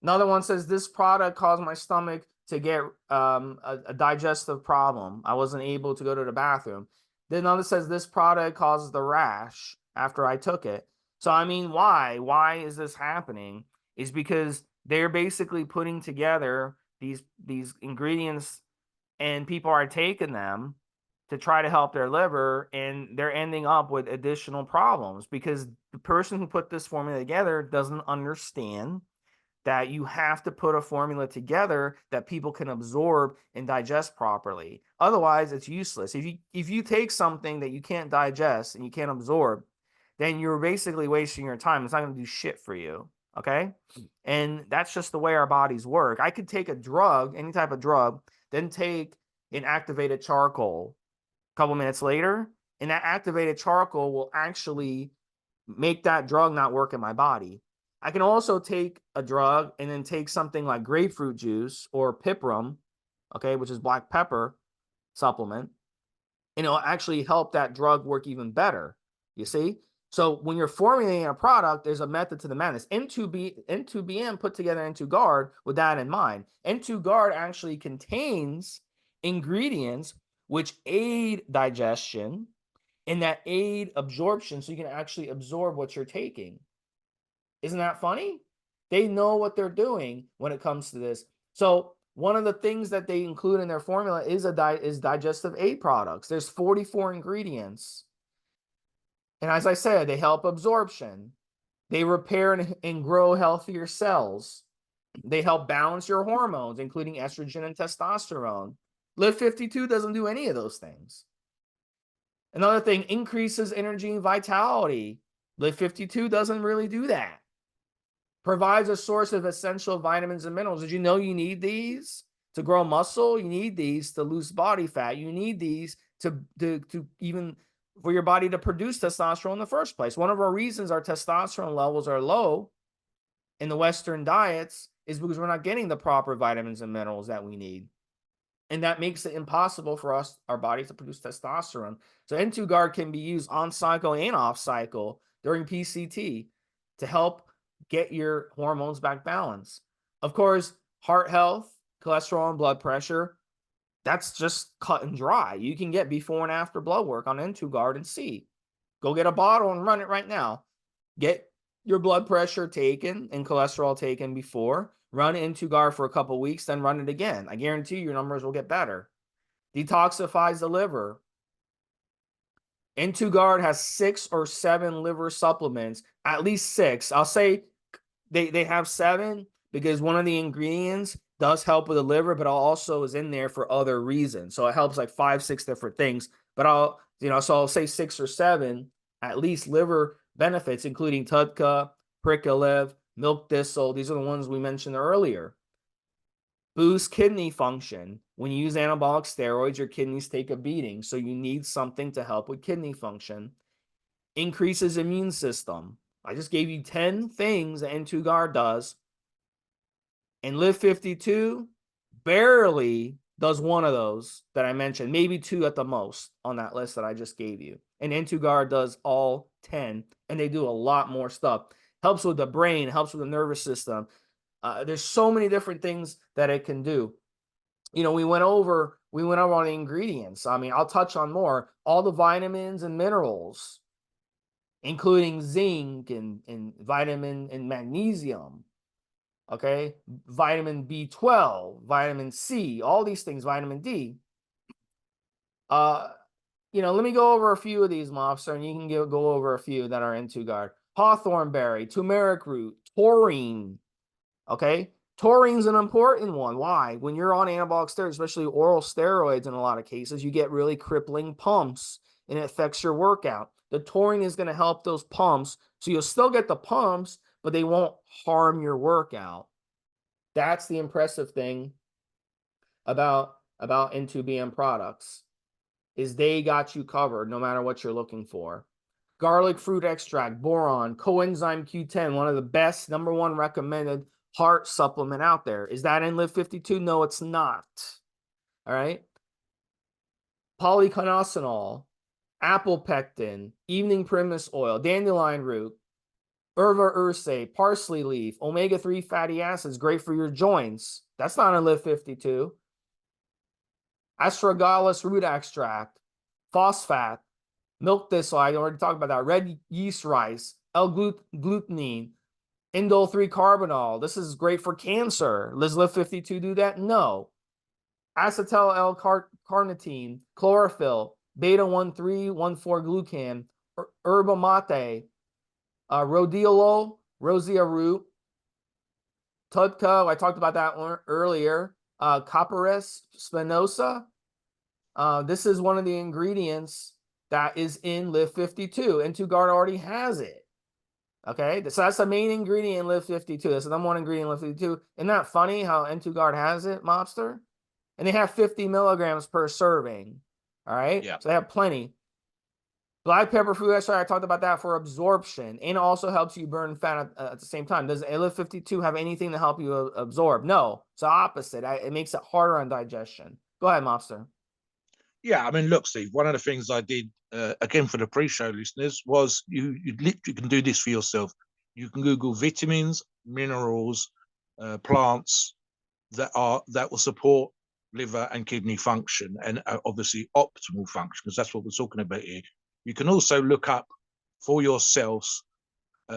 Another one says this product caused my stomach to get a digestive problem. I wasn't able to go to the bathroom. Then another says this product causes the rash after I took it. So I mean, why? Why is this happening? Is because they're basically putting together these ingredients and people are taking them to try to help their liver, and they're ending up with additional problems because the person who put this formula together doesn't understand that you have to put a formula together that people can absorb and digest properly. Otherwise, it's useless. If you take something that you can't digest and you can't absorb, then you're basically wasting your time. It's not going to do shit for you, okay? And that's just the way our bodies work. I could take a drug, any type of drug, then take an activated charcoal a couple minutes later, and that activated charcoal will actually make that drug not work in my body. I can also take a drug and then take something like grapefruit juice or piprum, okay, which is black pepper supplement, and it'll actually help that drug work even better. You see? So when you're formulating a product, there's a method to the madness. N2BM put together N2Guard with that in mind. N2Guard actually contains ingredients which aid digestion and that aid absorption, so you can actually absorb what you're taking. Isn't that funny? They know what they're doing when it comes to this. So one of the things that they include in their formula is digestive aid products. There's 44 ingredients. And as I said, they help absorption. They repair and grow healthier cells. They help balance your hormones, including estrogen and testosterone. Liv52 doesn't do any of those things. Another thing, increases energy and vitality. Liv52 doesn't really do that. Provides a source of essential vitamins and minerals. Did you know you need these to grow muscle? You need these to lose body fat. You need these to even for your body to produce testosterone in the first place. One of our reasons our testosterone levels are low in the Western diets is because we're not getting the proper vitamins and minerals that we need. And that makes it impossible for our bodies to produce testosterone. So N2Guard can be used on cycle and off cycle during PCT to help get your hormones back balanced. Of course, heart health, cholesterol and blood pressure, that's just cut and dry. You can get before and after blood work on N2Guard and see. Go get a bottle and run it right now. Get your blood pressure taken and cholesterol taken before. Run N2Guard for a couple of weeks, then run it again. I guarantee your numbers will get better. Detoxifies the liver. N2Guard has 6 or 7 liver supplements, at least 6. I'll say they have 7 because one of the ingredients does help with the liver, but also is in there for other reasons. So it helps like 5, 6 different things. But so I'll say 6 or 7 at least liver benefits, including TUDCA, Pricklev, milk thistle. These are the ones we mentioned earlier. Boost kidney function. When you use anabolic steroids, your kidneys take a beating, so you need something to help with kidney function. Increases immune system. I just gave you 10 things that N2Guard does. And Liv52 barely does one of those that I mentioned, maybe 2 at the most on that list that I just gave you. And N2Guard does all 10, and they do a lot more stuff. Helps with the brain, helps with the nervous system. There's so many different things that it can do. You know, we went over on the ingredients. I mean, I'll touch on more. All the vitamins and minerals, including zinc and vitamin and magnesium. Okay, vitamin B12, vitamin C, all these things, vitamin D. Let me go over a few of these, Mobster, and you can go over a few that are N2Guard. Hawthorn berry, turmeric root, taurine. Okay, taurine's an important one. Why? When you're on anabolic steroids, especially oral steroids in a lot of cases, you get really crippling pumps, and it affects your workout. The taurine is going to help those pumps, so you'll still get the pumps, but they won't harm your workout. That's the impressive thing about N2BM products, is they got you covered no matter what you're looking for. Garlic fruit extract, boron, coenzyme Q10, one of the best, #1 recommended heart supplement out there. Is that in Liv52? No, it's not. All right. Polyconosinol, apple pectin, evening primrose oil, dandelion root, Urva ursae, parsley leaf, omega-3 fatty acids, great for your joints. That's not in Liv52. Astragalus root extract, phosphat, milk thistle, I already talked about that, red yeast rice, L-glutamine, indole 3-carbinol. This is great for cancer. Does Liv52 do that? No. Acetyl L-carnitine, chlorophyll, beta-1,3,1,4-glucan, yerba mate, rhodiola, rosea root, TUDCA, I talked about that one earlier, Copperas spinosa. This is one of the ingredients that is in Liv52. N2Guard already has it. Okay, so that's the main ingredient in Liv52. That's the #1 ingredient in Liv52. Isn't that funny how N2Guard has it, Mobster? And they have 50 milligrams per serving. All right, Yeah. so they have plenty. Black pepper fruit extract, I talked about that for absorption, and it also helps you burn fat at the same time. Does Liv52 have anything to help you absorb? No, it's the opposite. It makes it harder on digestion. Go ahead, Mobster. Yeah, I mean, look, Steve, one of the things I did, again, for the pre-show listeners, was you literally can do this for yourself. You can Google vitamins, minerals, plants that will support liver and kidney function, and obviously optimal function, because that's what we're talking about here. You can also look up for yourselves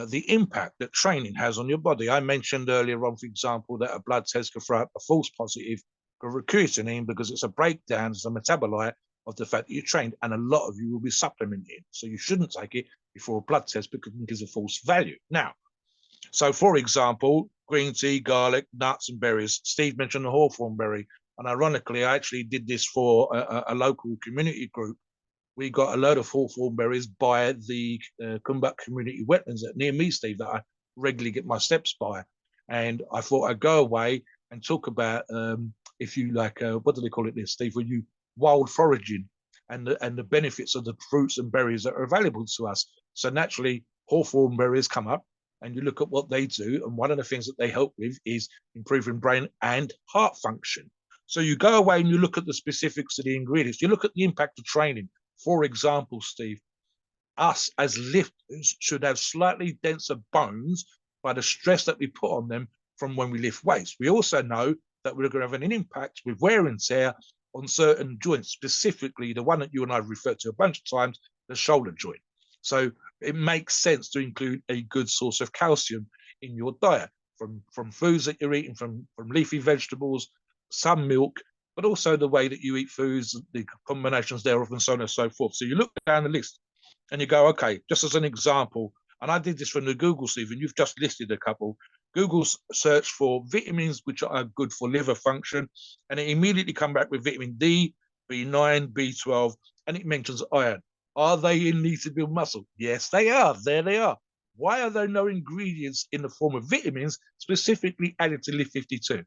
the impact that training has on your body. I mentioned earlier on, for example, that a blood test can throw up a false positive for creatinine because it's a breakdown, it's a metabolite of the fact that you trained, and a lot of you will be supplementing. So you shouldn't take it before a blood test because it gives a false value. Now, so for example, green tea, garlic, nuts, and berries. Steve mentioned the hawthorn berry, and ironically, I actually did this for a local community group. We got a load of hawthorn berries by the Kumbuk community wetlands near me, Steve, that I regularly get my steps by. And I thought I'd go away and talk about, if you like, what do they call it there, Steve, when you wild foraging and the benefits of the fruits and berries that are available to us. So naturally, hawthorn berries come up, and you look at what they do. And one of the things that they help with is improving brain and heart function. So you go away and you look at the specifics of the ingredients. You look at the impact of training. For example, Steve, us as lifters should have slightly denser bones by the stress that we put on them from when we lift weights. We also know that we're going to have an impact with wear and tear on certain joints, specifically the one that you and I have referred to a bunch of times, the shoulder joint. So it makes sense to include a good source of calcium in your diet from foods that you're eating, from leafy vegetables, some milk, but also the way that you eat foods, the combinations thereof, and so on and so forth. So you look down the list and you go, okay, just as an example, and I did this from the Google, Stephen, you've just listed a couple. Google search for vitamins which are good for liver function, and it immediately come back with vitamin D, B9, B12, and it mentions iron. Are they in Needtobuildmuscle? Yes, they are. There they are. Why are there no ingredients in the form of vitamins specifically added to Liv52?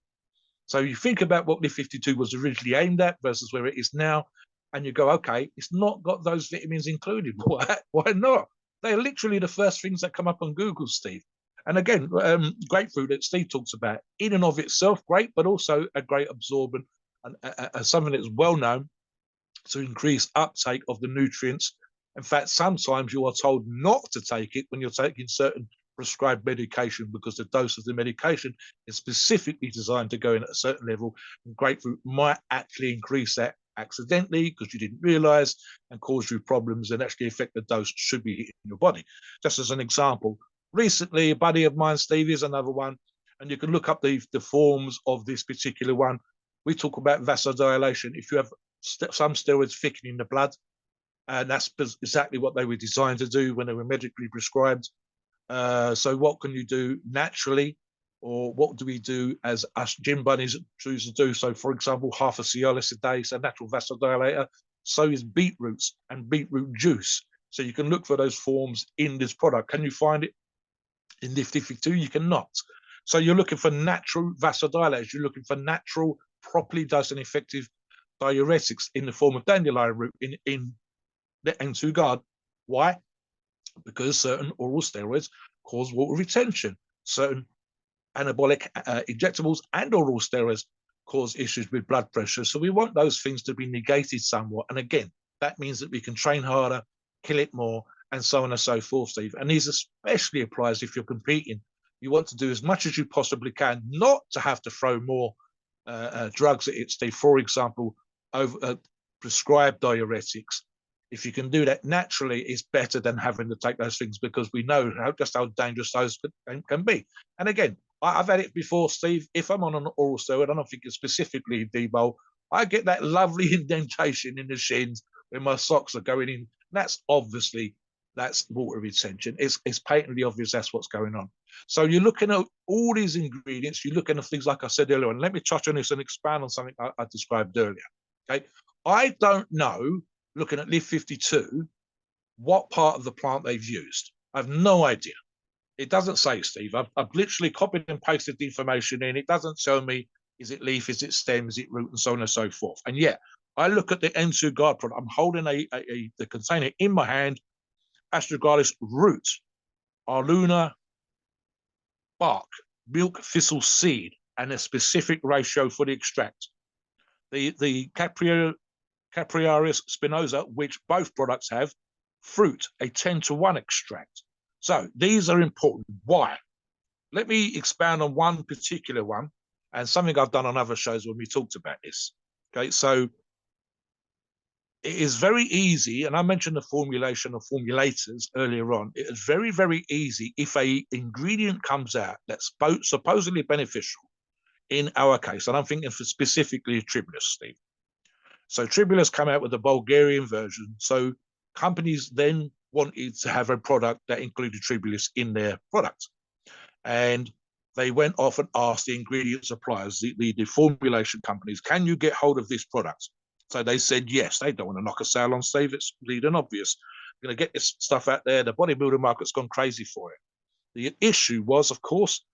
So you think about what Liv52 was originally aimed at versus where it is now, and you go, okay, it's not got those vitamins included. Why not? They're literally the first things that come up on Google, Steve. And again, grapefruit that Steve talks about, in and of itself, great, but also a great absorbent and something that's well known to increase uptake of the nutrients. In fact, sometimes you are told not to take it when you're taking certain prescribed medication because the dose of the medication is specifically designed to go in at a certain level, and grapefruit might actually increase that accidentally because you didn't realize and cause you problems and actually affect the dose should be hitting your body. Just as an example, recently a buddy of mine, Steve, is another one, and you can look up the forms of this particular one. We talk about vasodilation. If you have some steroids thickening the blood, and that's exactly what they were designed to do when they were medically prescribed. So what can you do naturally, or what do we do as us gym bunnies choose to do? So, for example, half a Cialis a day is a natural vasodilator. So is beetroots and beetroot juice. So you can look for those forms in this product. Can you find it in Liv52? You cannot. So you're looking for natural vasodilators. You're looking for natural, properly dosed and effective diuretics in the form of dandelion root in the N2Guard. Why? Because certain oral steroids cause water retention. Certain anabolic injectables and oral steroids cause issues with blood pressure. So we want those things to be negated somewhat. And again, that means that we can train harder, kill it more, and so on and so forth, Steve. And these especially applies if you're competing. You want to do as much as you possibly can, not to have to throw more drugs at it, Steve. For example, prescribed diuretics. If you can do that naturally, it's better than having to take those things because we know just how dangerous those can be. And again, I've had it before, Steve. If I'm on an oral steroid, I don't think it's specifically D-bowl, I get that lovely indentation in the shins when my socks are going in. That's water retention. It's patently obvious that's what's going on. So you're looking at all these ingredients. You're looking at things like I said earlier, and let me touch on this and expand on something I described earlier. Okay, I don't know, looking at Liv52, what part of the plant they've used. I have no idea. It doesn't say, Steve. I've literally copied and pasted the information in. It doesn't tell me, is it leaf, is it stem, is it root, and so on and so forth. And yet, I look at the N2Guard product. I'm holding the container in my hand, astragalus root, Arluna bark, milk thistle seed, and a specific ratio for the extract. The Capriaris spinosa, which both products have, fruit, a 10-to-1 extract. So these are important. Why? Let me expound on one particular one, and something I've done on other shows when we talked about this. Okay, so it is very easy, and I mentioned the formulation of formulators earlier on. It is very, very easy if a ingredient comes out that's supposedly beneficial. In our case, and I'm thinking for specifically Tribulus, Steve. So Tribulus come out with the Bulgarian version. So companies then wanted to have a product that included Tribulus in their product. And they went off and asked the ingredient suppliers, the formulation companies, can you get hold of this product? So they said yes. They don't want to knock a sale on Steve. It's bleeding obvious. We're going to get this stuff out there. The bodybuilding market's gone crazy for it. The issue was, of course,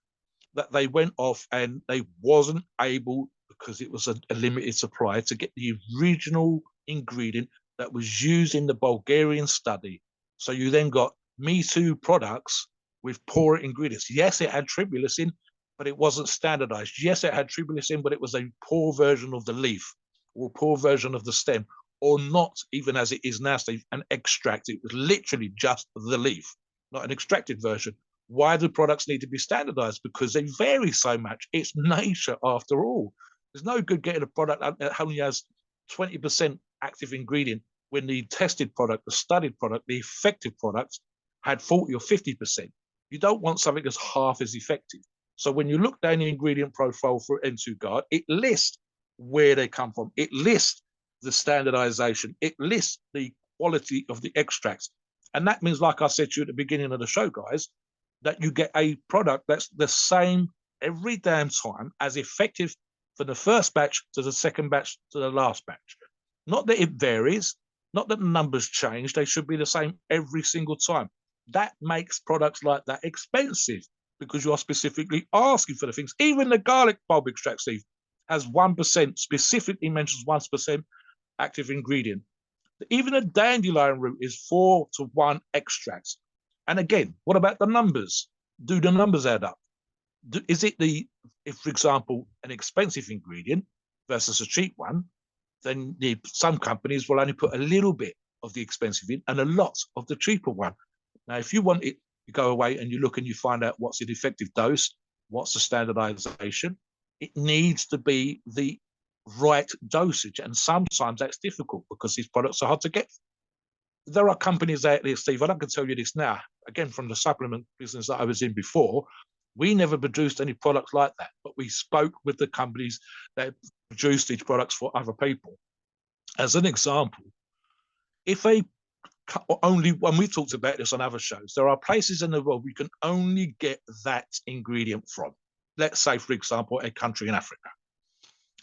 that they went off and they wasn't able, because it was a limited supply, to get the original ingredient that was used in the Bulgarian study. So you then got Me Too products with poor ingredients. Yes, it had Tribulus in, but it wasn't standardized. Yes, it had Tribulus in, but it was a poor version of the leaf or a poor version of the stem, or not even as it is now, Steve, an extract. It was literally just the leaf, not an extracted version. Why do products need to be standardized? Because they vary so much. It's nature after all. There's no good getting a product that only has 20% active ingredient when the tested product, the studied product, the effective product had 40 or 50%. You don't want something that's half as effective. So when you look down the ingredient profile for N2Guard, it lists where they come from. It lists the standardization. It lists the quality of the extracts. And that means, like I said to you at the beginning of the show, guys, that you get a product that's the same every damn time, as effective from the first batch to the second batch to the last batch. Not that it varies, not that the numbers change. They should be the same every single time. That makes products like that expensive because you are specifically asking for the things. Even the garlic bulb extract, Steve, has 1%, specifically mentions 1% active ingredient. Even a dandelion root is 4-to-1 extracts. And again, what about the numbers? Do the numbers add up? Is it if, for example, an expensive ingredient versus a cheap one, then some companies will only put a little bit of the expensive in and a lot of the cheaper one. Now, if you want it, you go away and you look and you find out what's the effective dose, what's the standardization. It needs to be the right dosage. And sometimes that's difficult because these products are hard to get. There are companies out there, Steve, and I can tell you this now, again, from the supplement business that I was in before, we never produced any products like that, but we spoke with the companies that produced these products for other people. As an example, if only, when we talked about this on other shows, there are places in the world we can only get that ingredient from. Let's say, for example, a country in Africa,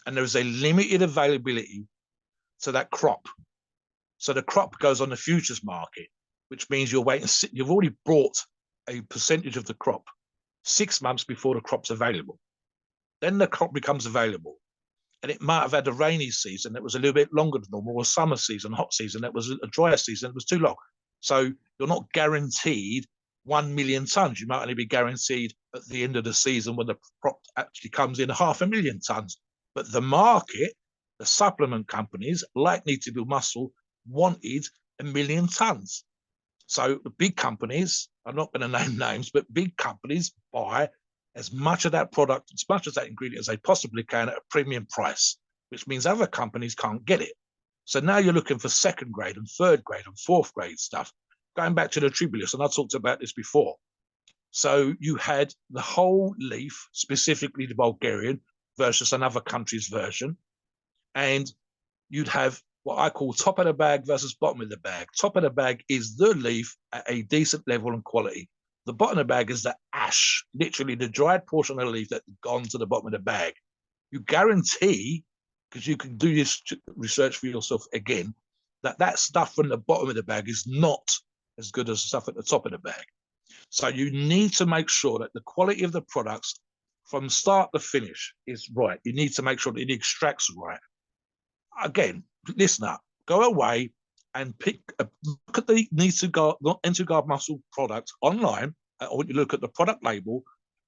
and there is a limited availability to that crop. So the crop goes on the futures market, which means you're waiting. You've already bought a percentage of the crop 6 months before the crop's available. Then the crop becomes available, and it might have had a rainy season that was a little bit longer than normal, or a summer season, hot season that was a drier season that was too long. So you're not guaranteed 1 million tons. You might only be guaranteed at the end of the season when the crop actually comes in 500,000 tons. But the market, the supplement companies like Needtobuildmuscle, wanted 1 million tons. So the big companies, I'm not going to name names, but big companies buy as much of that product, as much of that ingredient as they possibly can at a premium price, which means other companies can't get it. So now you're looking for second grade and third grade and fourth grade stuff. Going back to the Tribulus, and I talked about this before. So you had the whole leaf, specifically the Bulgarian versus another country's version. And you'd have what I call top of the bag versus bottom of the bag. Top of the bag is the leaf at a decent level and quality. The bottom of the bag is the ash, literally the dried portion of the leaf that's gone to the bottom of the bag. You guarantee, because you can do this research for yourself again, that stuff from the bottom of the bag is not as good as the stuff at the top of the bag. So you need to make sure that the quality of the products from start to finish is right. You need to make sure that the extracts are right. Again, listen up, go away and look at the N2Guard product online. I want you to look at the product label,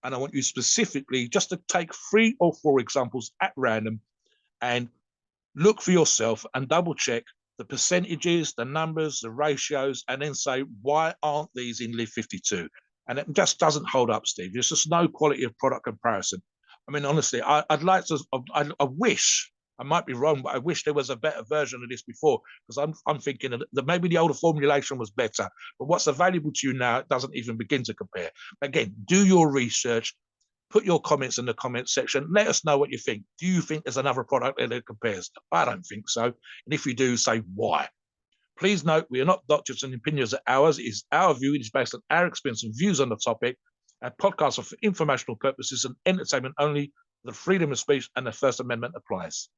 and I want you specifically just to take 3 or 4 examples at random and look for yourself and double check the percentages, the numbers, the ratios, and then say, why aren't these in Liv52? And it just doesn't hold up, Steve. There's just no quality of product comparison. I mean, honestly, I'd like to, I wish, I might be wrong, but I wish there was a better version of this before, because I'm thinking that maybe the older formulation was better, but what's available to you now, it doesn't even begin to compare. Again, do your research, put your comments in the comment section. Let us know what you think. Do you think there's another product that compares? I don't think so. And if you do, say why. Please note, we are not doctors and opinions are ours. It is our view. It is based on our experience and views on the topic. Our podcasts are for informational purposes and entertainment only. The freedom of speech and the First Amendment applies.